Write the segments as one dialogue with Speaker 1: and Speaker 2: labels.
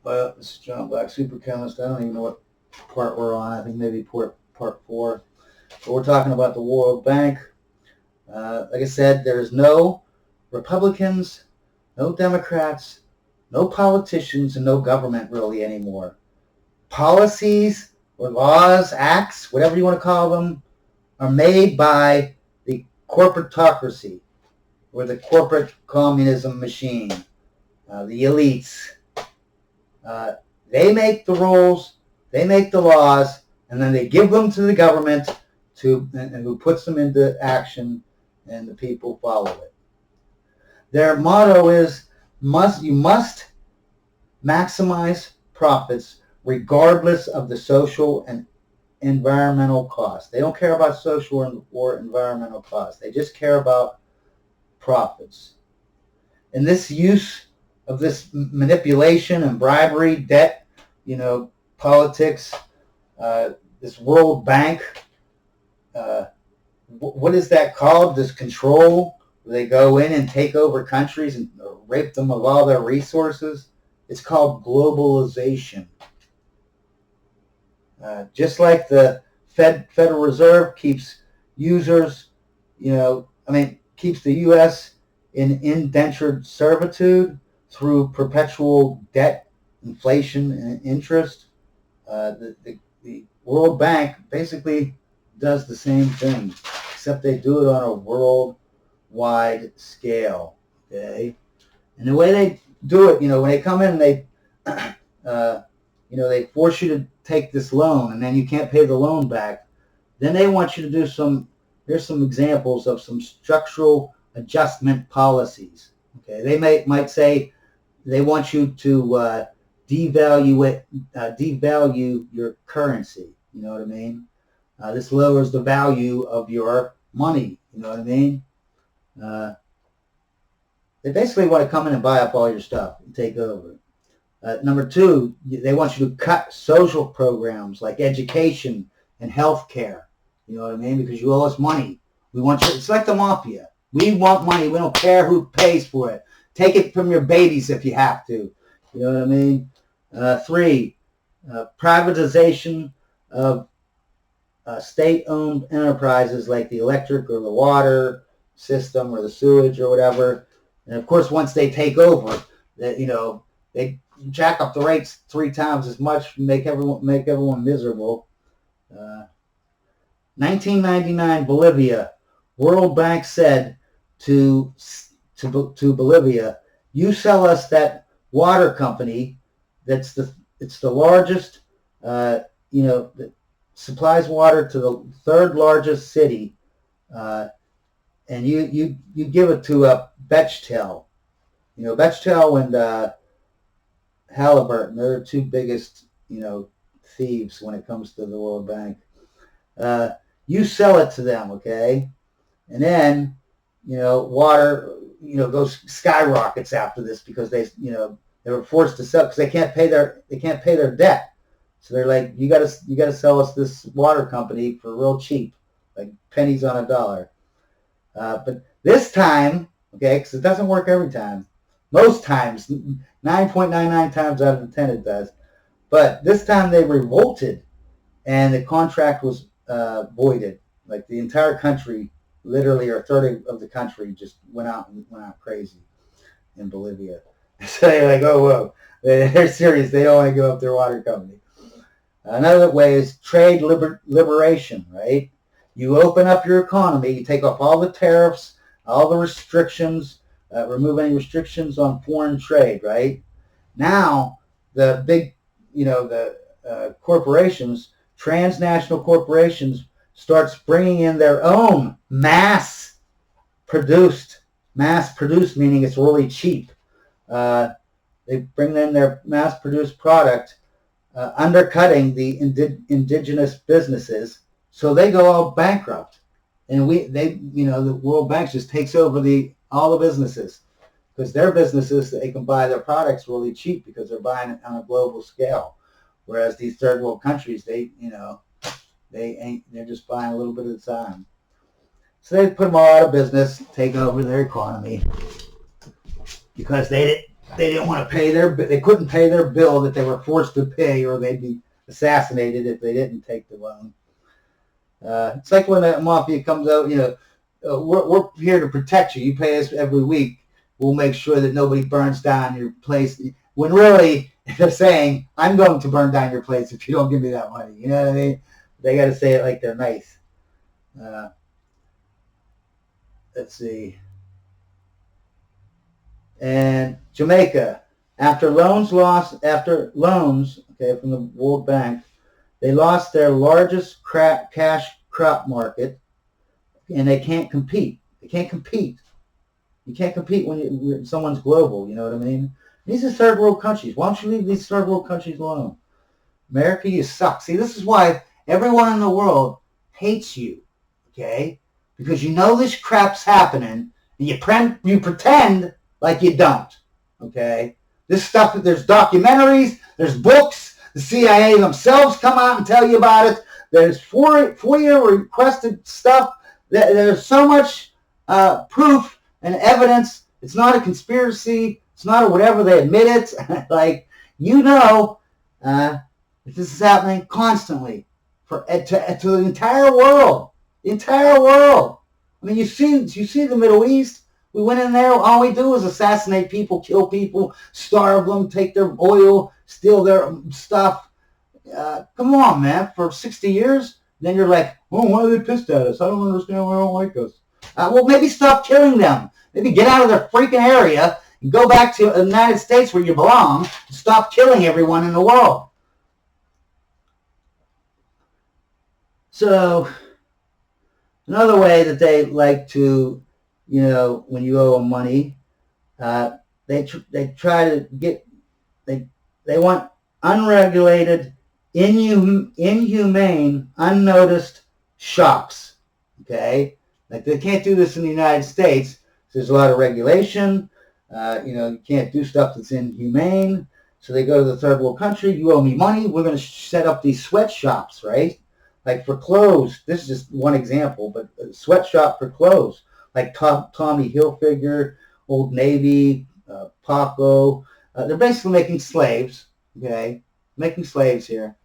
Speaker 1: This is John Black, super chemist. I don't even know what part we're on. I think maybe part 4. But we're talking about the World Bank. Like I said, there's no Republicans, no Democrats, no politicians, and no government really anymore. Policies or laws, acts, whatever you want to call them, are made by the corporatocracy or the corporate communism machine, the elites. They make the rules, they make the laws, and then they give them to the government and who puts them into action, and the people follow it. Their motto is, you must maximize profits regardless of the social and environmental cost. They don't care about social or environmental costs. They just care about profits. And this use of this manipulation and bribery, debt, politics, this World Bank, what is that called? This control, where they go in and take over countries and rape them of all their resources. It's called globalization. Just like the Federal Reserve keeps users, keeps the U.S. in indentured servitude through perpetual debt, inflation, and interest. The World Bank basically does the same thing, except they do it on a worldwide scale. Okay, and the way they do it, when they come in, they force you to take this loan, and then you can't pay the loan back. Then they want you to do here's some examples of some structural adjustment policies. Okay, they might say they want you to devalue your currency. You know what I mean? This lowers the value of your money. You know what I mean? They basically want to come in and buy up all your stuff and take over. Number 2, they want you to cut social programs like education and health care. You know what I mean? Because you owe us money. We want you. It's like the mafia. We want money. We don't care who pays for it. Take it from your babies if you have to. You know what I mean? 3, privatization of state-owned enterprises like the electric or the water system or the sewage or whatever. And of course, once they take over, they jack up the rates 3 times as much, make everyone miserable. 1999 Bolivia, World Bank said to Bolivia, you sell us that water company it's the largest, that supplies water to the 3rd largest city, and you give it to Bechtel. Bechtel and Halliburton, they're the 2 biggest, thieves when it comes to the World Bank. You sell it to them, okay? And then, water, goes skyrockets after this because they were forced to sell because they can't pay their debt. So they're like, you gotta sell us this water company for real cheap, like pennies on a dollar. But this time, okay, because it doesn't work every time. Most times, 9.99 times out of 10 it does. But this time they revolted, and the contract was voided. Like the entire country, literally, or 1/3 of the country just went out crazy in Bolivia. So they're like, oh, whoa. They're serious. They don't want to give up their water company. Another way is trade liberation, right? You open up your economy, you take off all the tariffs, all the restrictions, remove any restrictions on foreign trade, right? Now, the big, corporations, transnational corporations, starts bringing in their own mass-produced, meaning it's really cheap. They bring in their mass-produced product, undercutting the indigenous businesses, so they go all bankrupt. And the World Bank just takes over all the businesses, because their businesses, they can buy their products really cheap because they're buying it on a global scale. Whereas these 3rd world countries, they're just buying a little bit at a time. So they put them all out of business, take over their economy, because they they didn't want to pay they couldn't pay their bill that they were forced to pay, or they'd be assassinated if they didn't take the loan. It's like when the mafia comes out, we're here to protect you. You pay us every week. We'll make sure that nobody burns down your place. When really they're saying, I'm going to burn down your place if you don't give me that money. You know what I mean? They got to say it like they're nice. Let's see. And Jamaica, after loans from the World Bank, they lost their largest cash crop market, and they can't compete. They can't compete. You can't compete when someone's global, you know what I mean? These are third world countries. Why don't you leave these third world countries alone? America, you suck. See, this is why everyone in the world hates you, okay? Because you know this crap's happening, and you pretend like you don't, okay? This stuff, there's documentaries, there's books, the CIA themselves come out and tell you about it. There's FOIA requested stuff. There's so much proof and evidence. It's not a conspiracy. It's not a whatever. They admit it. Like, this is happening constantly to the entire world. The entire world. I mean, you see the Middle East. We went in there. All we do is assassinate people, kill people, starve them, take their oil, steal their stuff. Come on, man. For 60 years, then you're like, oh, why are they pissed at us? I don't understand why they don't like us. Well, maybe stop killing them. Maybe get out of their freaking area and go back to the United States where you belong and stop killing everyone in the world. So, another way that they like to, when you owe them money, they try to they want unregulated, inhumane, unnoticed shops. Okay, like they can't do this in the United States. There's a lot of regulation. You can't do stuff that's inhumane. So they go to the third world country. You owe me money. We're going to set up these sweatshops, right? Like for clothes. This is just one example, but a sweatshop for clothes, like Tommy Hilfiger, Old Navy, Paco. They're basically making slaves. Okay, making slaves here.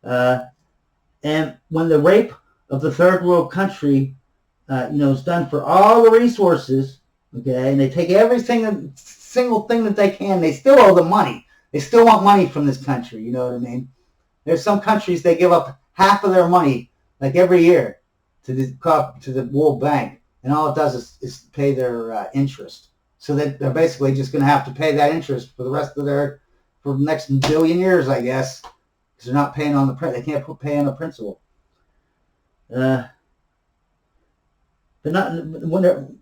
Speaker 1: And when the rape of the third world country, is done for all the resources, okay, and they take every single thing that they can, they still owe them money. They still want money from this country, you know what I mean? There's some countries they give up half of their money, like every year, to the World Bank, and all it does is pay their interest. So that they're basically just going to have to pay that interest for the next billion years, I guess, because they're not paying on they can't pay on the principal. But not when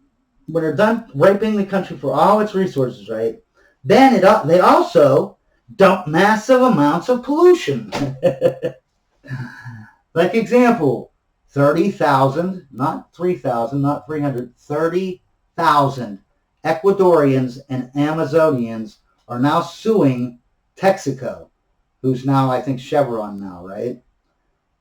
Speaker 1: they're done raping the country for all its resources, right? Then they also dump massive amounts of pollution. Like example, 30,000, not 3,000, not 300, 30,000 Ecuadorians and Amazonians are now suing Texaco, who's now, I think, Chevron now, right?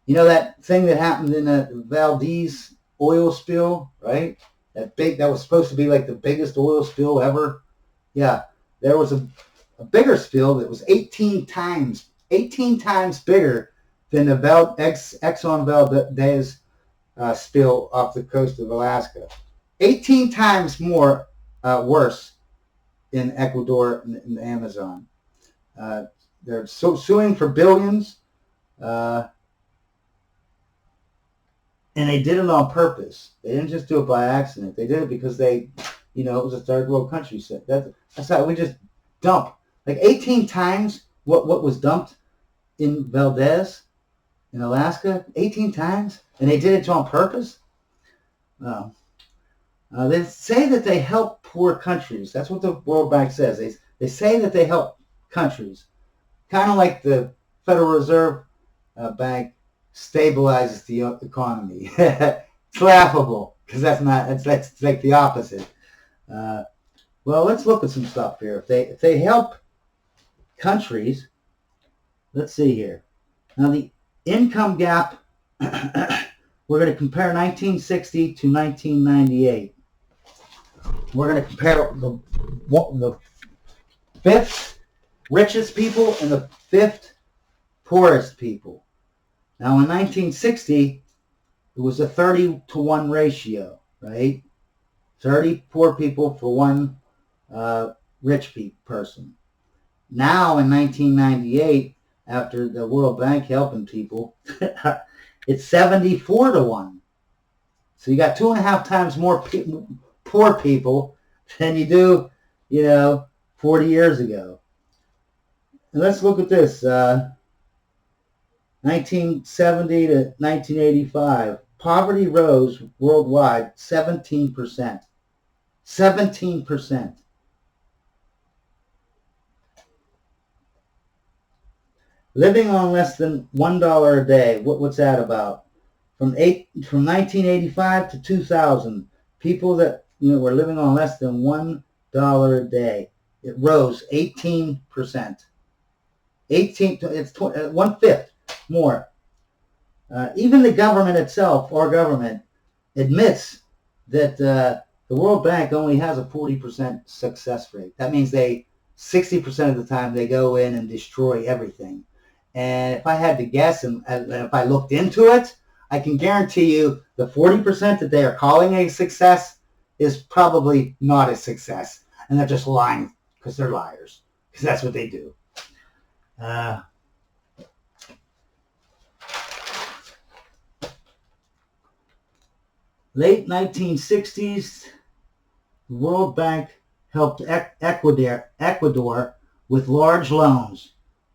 Speaker 1: You know that thing that happened in the Valdez oil spill, right? That was supposed to be like the biggest oil spill ever. Yeah, there was a bigger spill that was 18 times bigger than the Exxon Valdez spill off the coast of Alaska. 18 times more worse in Ecuador and in the Amazon. They're suing for billions. And they did it on purpose. They didn't just do it by accident. They did it because it was a third world country. So that's how we just dump. Like 18 times what was dumped in Valdez, in Alaska, 18 times? And they did it on purpose? No. They say that they help poor countries. That's what the World Bank says. They say that they help countries. Kind of like the Federal Reserve Bank stabilizes the economy. It's laughable because that's like the opposite. Well, let's look at some stuff here. If they help countries, let's see here. Now the income gap, we're going to compare 1960 to 1998. We're going to compare the fifth richest people and the fifth poorest people. Now in 1960, it was a 30-to-1 ratio, right? 30 poor people for one rich person. Now in 1998, after the World Bank helping people, it's 74-to-1. So you got 2.5 times more poor people than you do, 40 years ago. And let's look at this. 1970 to 1985, poverty rose worldwide 17%. 17%. Living on less than $1 a day. What's that about? From 1985 to 2000, people that were living on less than $1 a day. It rose 18%. It's 1/5 more. Even the government itself, our government, admits that the World Bank only has a 40% success rate. That means 60% of the time they go in and destroy everything. And if I had to guess, and if I looked into it, I can guarantee you the 40% that they are calling a success is probably not a success. And they're just lying because they're liars. Because that's what they do. Late 1960s, the World Bank helped Ecuador with large loans.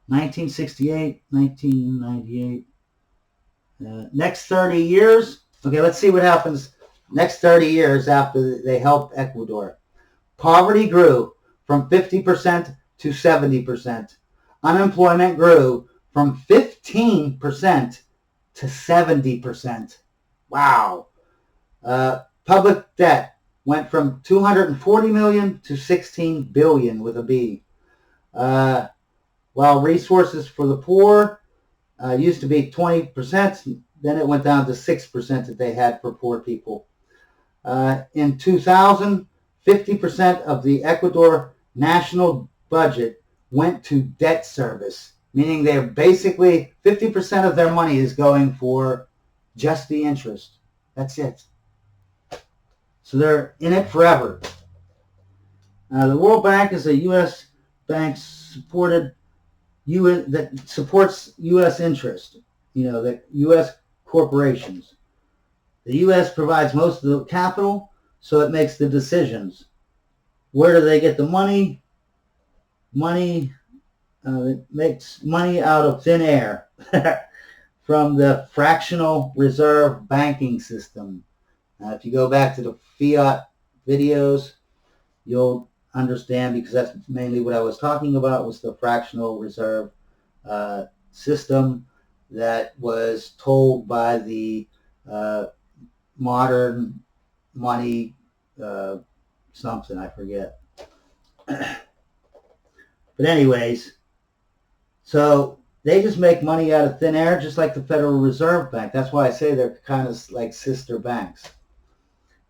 Speaker 1: 1968, 1998. Next 30 years. Okay, let's see what happens next 30 years after they helped Ecuador. Poverty grew from 50% to 70%. Unemployment grew from 15% to 70%. Wow. Public debt went from 240 million to 16 billion with a B. While resources for the poor used to be 20%, then it went down to 6% that they had for poor people. In 2000, 50% of the Ecuador national budget went to debt service, meaning they're basically 50% of their money is going for just the interest. That's it. So they're in it forever. The World Bank is a U.S. bank that supports U.S. interest, the U.S. corporations. The U.S. provides most of the capital, so it makes the decisions. Where do they get the money? It makes money out of thin air from the fractional reserve banking system. If you go back to the fiat videos, you'll understand, because that's mainly what I was talking about, was the fractional reserve system that was told by the modern money something, I forget. But anyways, so they just make money out of thin air, just like the Federal Reserve Bank. That's why I say they're kind of like sister banks.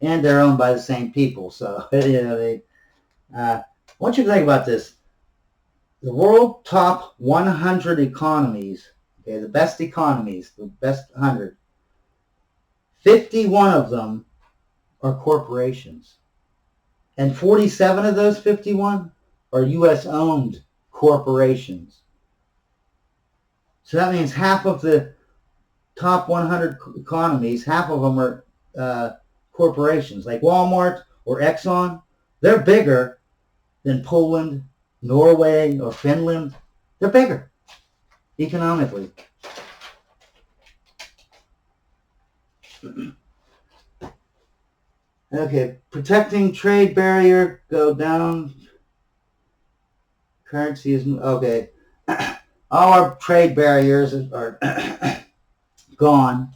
Speaker 1: And they're owned by the same people. So, I want you to think about this. The world top 100 economies, okay, the best economies, the best 100, 51 of them are corporations. And 47 of those 51 are U.S.-owned corporations. So that means half of the top 100 economies, half of them are corporations. Like Walmart or Exxon, they're bigger than Poland, Norway, or Finland. They're bigger economically. Okay, protecting trade barrier, go down. Currency is, okay. All our trade barriers are gone.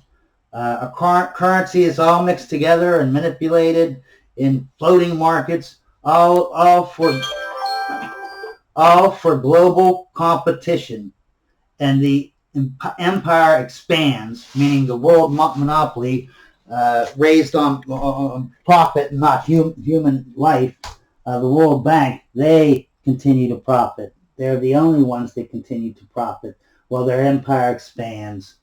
Speaker 1: Our currency is all mixed together and manipulated in floating markets, all for global competition. And the empire expands, meaning the world monopoly raised on profit, not human life. The World Bank, they
Speaker 2: continue to profit. They're the only ones that continue to profit while their empire expands.